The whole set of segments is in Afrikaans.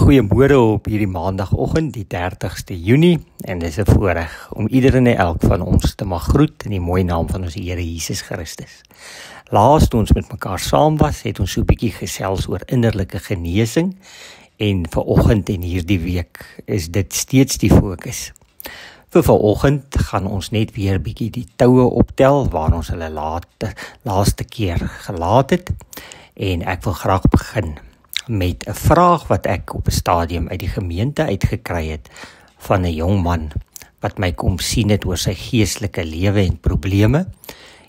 Goeiemôre op hierdie maandagoggend, die 30ste Junie, en dis 'n voorreg om iedereen en elk van ons te mag groet in die mooi naam van ons Here Jesus Christus. Laas toe ons met mekaar saam was, het ons so 'n bietjie gesels oor innerlike genesing, en vanoggend en hierdie week is dit steeds die fokus. Vir vanoggend gaan ons net weer bietjie die toue optel waar ons hulle laaste keer gelaat het, en ek wil graag begin met 'n vraag wat ek op 'n stadium uit die gemeente uitgekry het van 'n jong man wat my kom sien het oor sy geestelike lewe en probleme.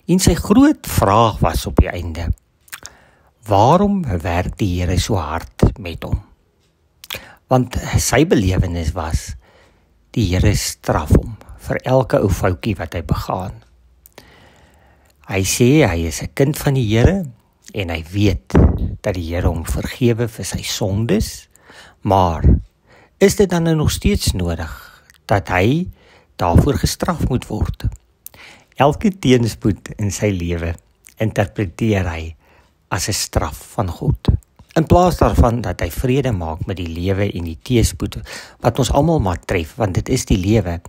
En sy groot vraag was op die einde: waarom werk die Here so hard met hom? Want sy belewenis was, die Here straf hom vir elke ou foutjie wat hy begaan. Hy sê hy is 'n kind van die Here en hy weet dat die Here hom vergewe vir sy sondes, maar is dit dan nog steeds nodig dat hy daarvoor gestraf moet word? Elke teenspoed in sy lewe interpreteer hy as 'n straf van God. In plaas daarvan dat hy vrede maak met die lewe en die teenspoed wat ons almal maar tref, want dit is die lewe,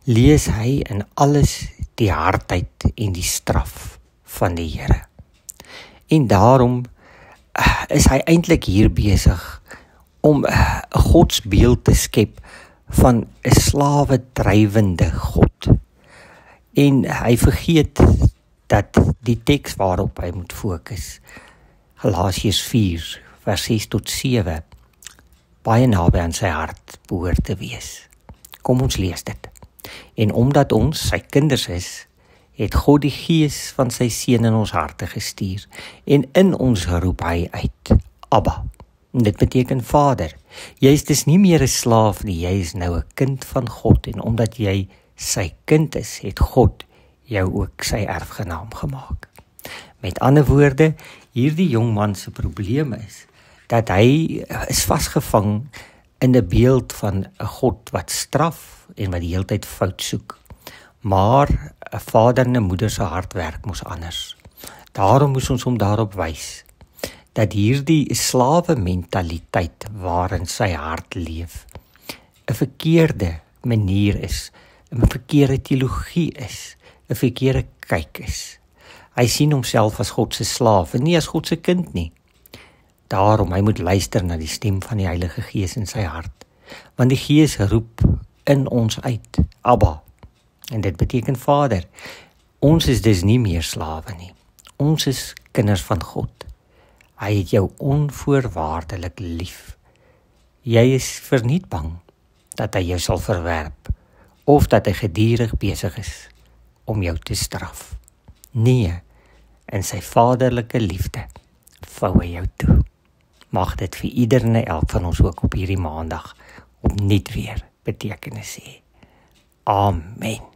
lees hy in alles die hardheid en die straf van die Here. En daarom is hy eintlik hier besig om 'n godsbeeld te skep van 'n slawe drywende God. En hy vergeet dat die teks waarop hy moet fokus, Galasiërs 4 vers 6 tot 7, baie naby aan sy hart behoort te wees. Kom ons lees dit. En omdat ons sy kinders is, het God die Gees van sy Seun in ons harte gestuur, en in ons roep hy uit, Abba. En dit beteken Vader. Jy is dus nie meer 'n slaaf nie, jy is nou 'n kind van God, en omdat jy sy kind is, het God jou ook sy erfgenaam gemaak. Met ander woorde, hierdie jong man se probleem is, dat hy is vasgevang in 'n beeld van 'n God wat straf en wat die hele tyd fout soek. Maar 'n vader en 'n moeder se hart werk mos anders. Daarom moes ons hom daarop wys dat hierdie slawe mentaliteit waarin sy hart leef 'n verkeerde manier is, 'n verkeerde teologie is, 'n verkeerde kyk is. Hy sien homself as God se slaaf en nie as God se kind nie. Daarom hy moet luister na die stem van die Heilige Gees in sy hart, want die Gees roep in ons uit, Abba. En dit beteken Vader. Ons is dus nie meer slawe nie. Ons is kinders van God. Hy het jou onvoorwaardelik lief. Jy is verniet bang dat hy jou sal verwerp, of dat hy gedurig besig is om jou te straf. Nee, in sy vaderlike liefde vou hy jou toe. Mag dit vir ieder en elk van ons ook op hierdie maandag opnuut weer betekenis hê. Amen.